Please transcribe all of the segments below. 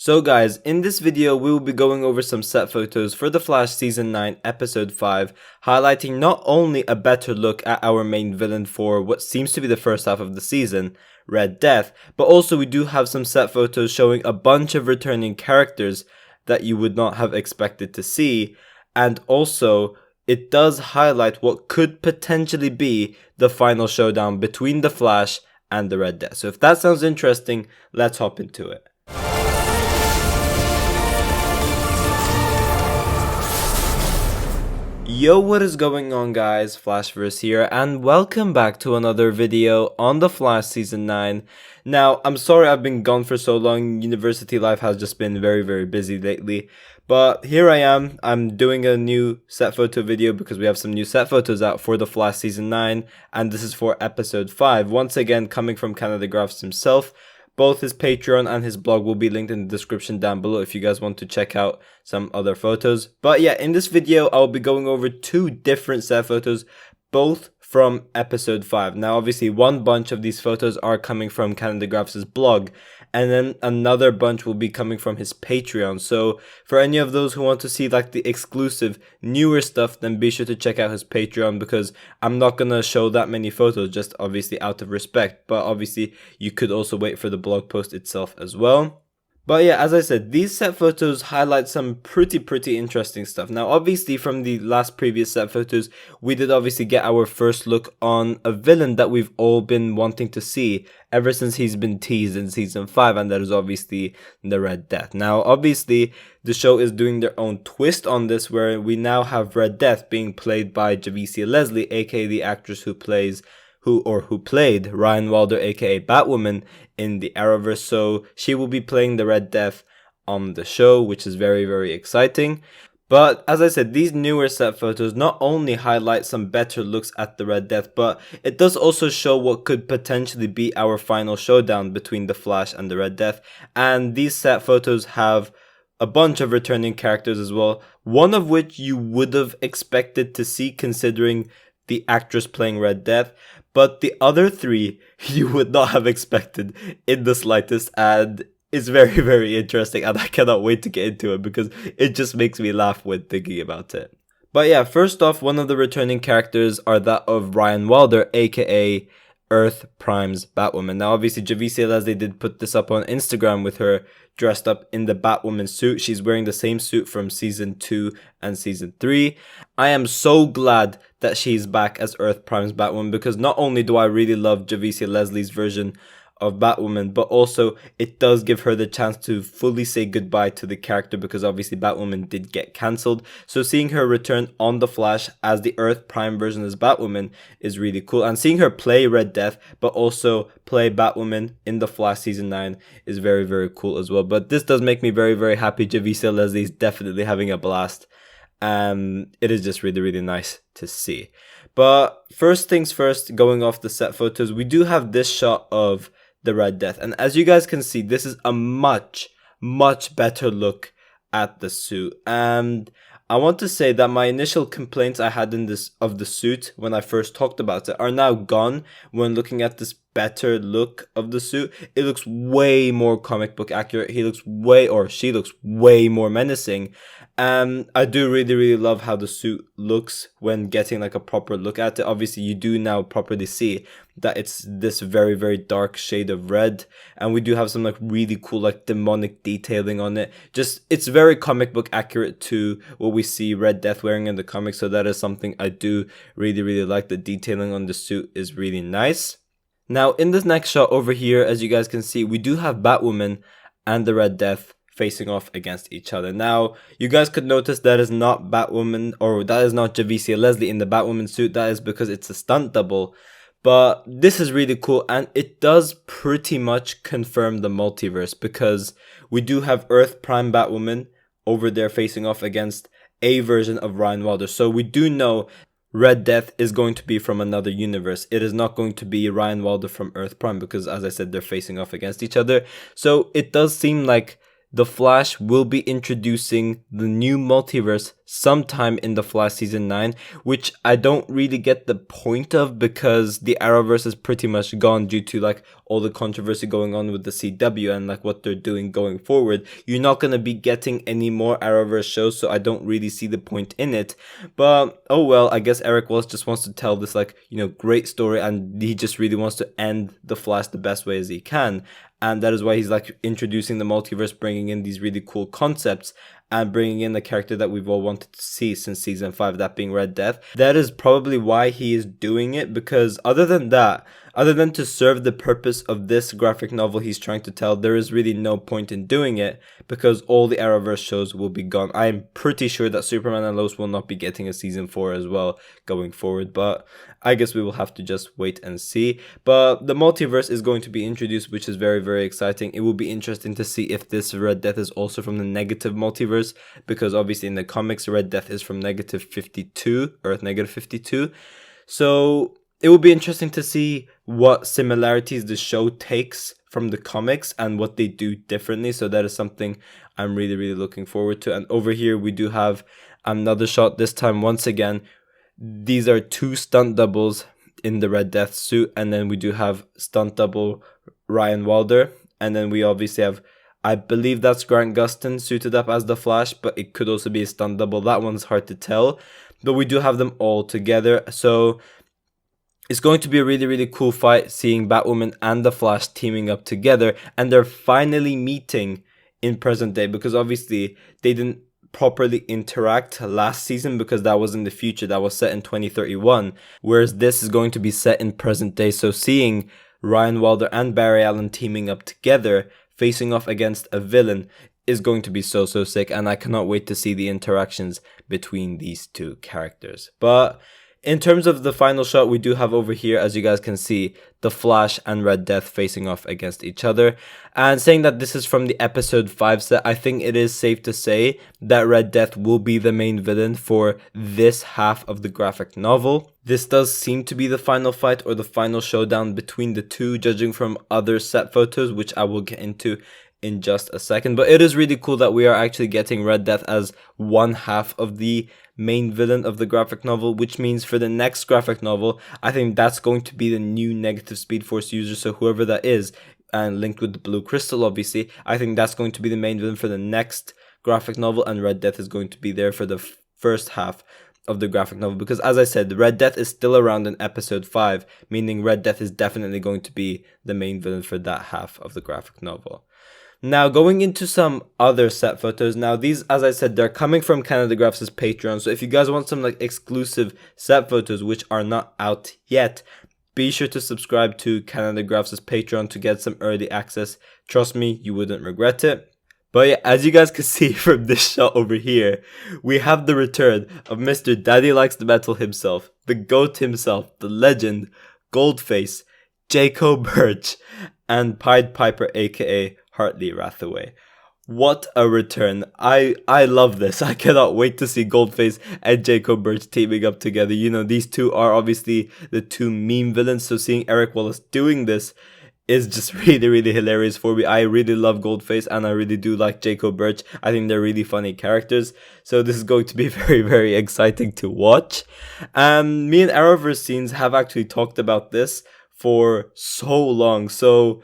So guys, in this video we will be going over some set photos for The Flash Season 9 Episode 5, highlighting not only a better look at our main villain for what seems to be the first half of the season, Red Death, but also we do have some set photos showing a bunch of returning characters that you would not have expected to see, and also it does highlight what could potentially be the final showdown between The Flash and the Red Death. So if that sounds interesting, let's hop into it. Yo, what is going on guys, Flashverse here, and welcome back to another video on The Flash Season 9. Now, I'm sorry I've been gone for so long. University life has just been very busy lately, but here I am. I'm doing a new set photo video because we have some new set photos out for The Flash Season 9, and this is for Episode 5, once again coming from Canada Graphs himself. Both his Patreon and his blog will be linked in the description down below if you guys want to check out some other photos. But yeah, in this video, I'll be going over two different set photos, both from Episode 5. Now, obviously, one bunch of these photos are coming from Canada Graphs' blog, and then another bunch will be coming from his Patreon. So for any of those who want to see like the exclusive newer stuff, then be sure to check out his Patreon, because I'm not gonna show that many photos, just obviously out of respect, but obviously you could also wait for the blog post itself as well. But yeah, as I said, these set photos highlight some pretty interesting stuff. Now, obviously, from the last previous set photos, we did obviously get our first look on a villain that we've all been wanting to see ever since he's been teased in Season 5, and that is obviously the Red Death. Now, obviously, the show is doing their own twist on this, where we now have Red Death being played by Javicia Leslie, aka the actress who played Ryan Wilder, aka Batwoman, in the Arrowverse. So she will be playing the Red Death on the show, which is very exciting. But as I said, these newer set photos not only highlight some better looks at the Red Death, but it does also show what could potentially be our final showdown between the Flash and the Red Death. And these set photos have a bunch of returning characters as well, one of which you would have expected to see considering the actress playing Red Death, but the other three you would not have expected in the slightest, and it's very interesting, and I cannot wait to get into it because it just makes me laugh when thinking about it. But yeah, first off, one of the returning characters are that of Ryan Wilder, aka Earth Prime's Batwoman. Now, obviously, Javicia Leslie did put this up on Instagram with her dressed up in the Batwoman suit. She's wearing the same suit from Season 2 and Season 3. I am so glad that she's back as Earth Prime's Batwoman, because not only do I really love Javicia Leslie's version of Batwoman, but also it does give her the chance to fully say goodbye to the character, because obviously Batwoman did get cancelled. So seeing her return on The Flash as the Earth Prime version as Batwoman is really cool, and seeing her play Red Death but also play Batwoman in The Flash Season 9 is very cool as well. But this does make me very happy. Javicia Leslie is definitely having a blast, and it is just really nice to see. But first things first, going off the set photos, we do have this shot of the Red Death, and as you guys can see, this is a much better look at the suit. And I want to say that my initial complaints I had of the suit when I first talked about it are now gone when looking at this better look of the suit. It looks way more comic book accurate. She looks way more menacing. And I do really love how the suit looks when getting like a proper look at it. Obviously, you do now properly see that it's this very dark shade of red, and we do have some like really cool like demonic detailing on it. Just, it's very comic book accurate to what we see Red Death wearing in the comics, so that is something I do really like. The detailing on the suit is really nice. Now, in this next shot over here, as you guys can see, we do have Batwoman and the Red Death facing off against each other. Now, you guys could notice that is not Batwoman, or that is not Javicia Leslie in the Batwoman suit. That is because it's a stunt double. But this is really cool, and it does pretty much confirm the multiverse, because we do have Earth Prime Batwoman over there facing off against a version of Ryan Wilder. So we do know Red Death is going to be from another universe. It is not going to be Ryan Wilder from Earth Prime, because as I said, they're facing off against each other. So it does seem like The Flash will be introducing the new multiverse sometime in the Flash season 9, which I don't really get the point of because the Arrowverse is pretty much gone due to like all the controversy going on with the CW and like what they're doing going forward. You're not going to be getting any more Arrowverse shows, so I don't really see the point in it. But oh well, I guess Eric Wallace just wants to tell this like, great story, and he just really wants to end the Flash the best way as he can. And that is why he's like introducing the multiverse, bringing in these really cool concepts and bringing in the character that we've all wanted to see since season 5, that being Red Death. That is probably why he is doing it, because other than to serve the purpose of this graphic novel he's trying to tell, there is really no point in doing it because all the Arrowverse shows will be gone. I'm pretty sure that Superman and Lois will not be getting a season 4 as well going forward, but I guess we will have to just wait and see. But the multiverse is going to be introduced, which is very, very exciting. It will be interesting to see if this Red Death is also from the negative multiverse, because obviously in the comics, Red Death is from negative 52, Earth negative 52. So it will be interesting to see what similarities the show takes from the comics and what they do differently. So that is something I'm really, really looking forward to. And over here, we do have another shot. This time, once again, these are 2 stunt doubles in the Red Death suit. And then we do have stunt double Ryan Wilder. And then we obviously have, I believe that's Grant Gustin suited up as the Flash, but it could also be a stunt double. That one's hard to tell. But we do have them all together. So it's going to be a really, really cool fight, seeing Batwoman and the Flash teaming up together. And they're finally meeting in present day, because obviously they didn't properly interact last season because that was in the future. That was set in 2031. Whereas this is going to be set in present day. So seeing Ryan Wilder and Barry Allen teaming up together, facing off against a villain, is going to be so sick. And I cannot wait to see the interactions between these 2 characters. But in terms of the final shot, we do have over here, as you guys can see, the Flash and Red Death facing off against each other. And saying that this is from the episode 5 set, I think it is safe to say that Red Death will be the main villain for this half of the graphic novel. This does seem to be the final fight or the final showdown between the 2, judging from other set photos, which I will get into in just a second. But it is really cool that we are actually getting Red Death as one half of the main villain of the graphic novel, which means for the next graphic novel, I think that's going to be the new negative Speed Force user. So whoever that is, and linked with the blue crystal, obviously, I think that's going to be the main villain for the next graphic novel, and Red Death is going to be there for the first half of the graphic novel, because as I said, Red Death is still around in episode 5, meaning Red Death is definitely going to be the main villain for that half of the graphic novel. Now, going into some other set photos. Now, these, as I said, they're coming from Canada Graphs' Patreon. So if you guys want some like exclusive set photos which are not out yet, be sure to subscribe to Canada Graphs' Patreon to get some early access. Trust me, you wouldn't regret it. But yeah, as you guys can see from this shot over here, we have the return of Mr. Daddy Likes the Metal himself, the GOAT himself, the legend, Goldface, Jacob Birch, and Pied Piper aka Hartley Rathaway. What a return. I love this. I cannot wait to see Goldface and Jacob Birch teaming up together. These 2 are obviously the 2 meme villains, so seeing Eric Wallace doing this is just really, really hilarious for me. I really love Goldface and I really do like Jacob Birch. I think they're really funny characters. So this is going to be very, very exciting to watch. Me and Arrowverse Scenes have actually talked about this for so long. So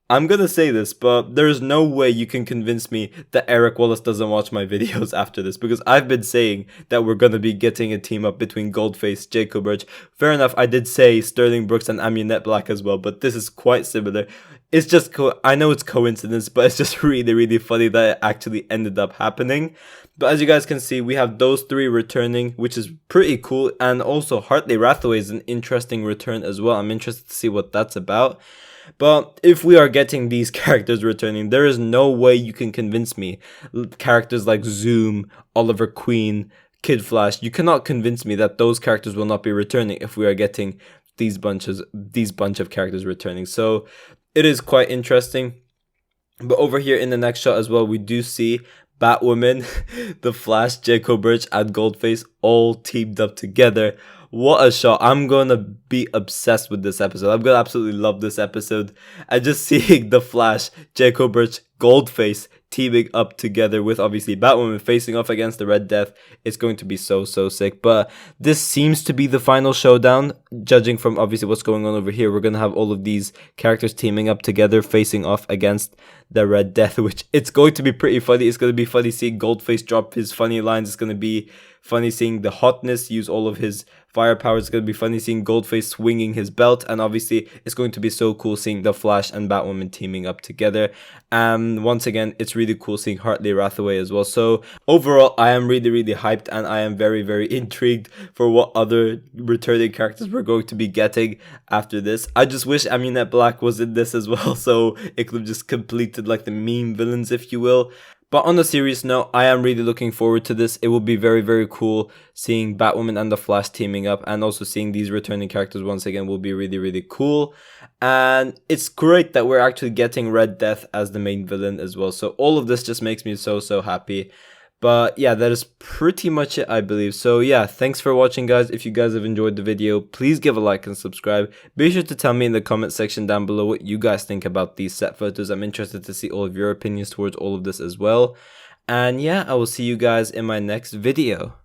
I'm gonna say this, but there's no way you can convince me that Eric Wallace doesn't watch my videos after this, because I've been saying that we're gonna be getting a team up between Goldface, Jacob Birch. Fair enough, I did say Sterling Brooks and Amunet Black as well, but this is quite similar. It's just, I know it's coincidence, but it's just really, really funny that it actually ended up happening. But as you guys can see, we have those 3 returning, which is pretty cool. And also Hartley Rathaway is an interesting return as well. I'm interested to see what that's about. But if we are getting these characters returning, there is no way you can convince me. Characters like Zoom, Oliver Queen, Kid Flash, you cannot convince me that those characters will not be returning if we are getting these bunch of characters returning. So it is quite interesting. But over here in the next shot as well, we do see Batwoman, the Flash, Jacob Birch, and Goldface all teamed up together. What a shot. I'm gonna be obsessed with this episode. I'm gonna absolutely love this episode. And just seeing the Flash, Jacob Birch, Goldface teaming up together with obviously Batwoman facing off against the Red Death. It's going to be so sick. But this seems to be the final showdown, judging from obviously what's going on over here. We're gonna have all of these characters teaming up together, facing off against the Red Death, which it's going to be pretty funny. It's going to be funny seeing Goldface drop his funny lines. It's going to be funny seeing the Hotness use all of his firepower. It's going to be funny seeing Goldface swinging his belt, and obviously it's going to be so cool seeing the Flash and Batwoman teaming up together. And once again, it's really cool seeing Hartley Rathaway as well. So overall, I am really hyped, and I am very intrigued for what other returning characters we're going to be getting after this. I just wish Amunet Black was in this as well, so it could have just completed like the meme villains, if you will. But on a serious note, I am really looking forward to this. It will be very cool seeing Batwoman and the Flash teaming up, and also seeing these returning characters once again will be really cool. And it's great that we're actually getting Red Death as the main villain as well. So all of this just makes me so happy. But yeah, that is pretty much it, I believe. So yeah, thanks for watching, guys. If you guys have enjoyed the video, please give a like and subscribe. Be sure to tell me in the comment section down below what you guys think about these set photos. I'm interested to see all of your opinions towards all of this as well. And yeah, I will see you guys in my next video.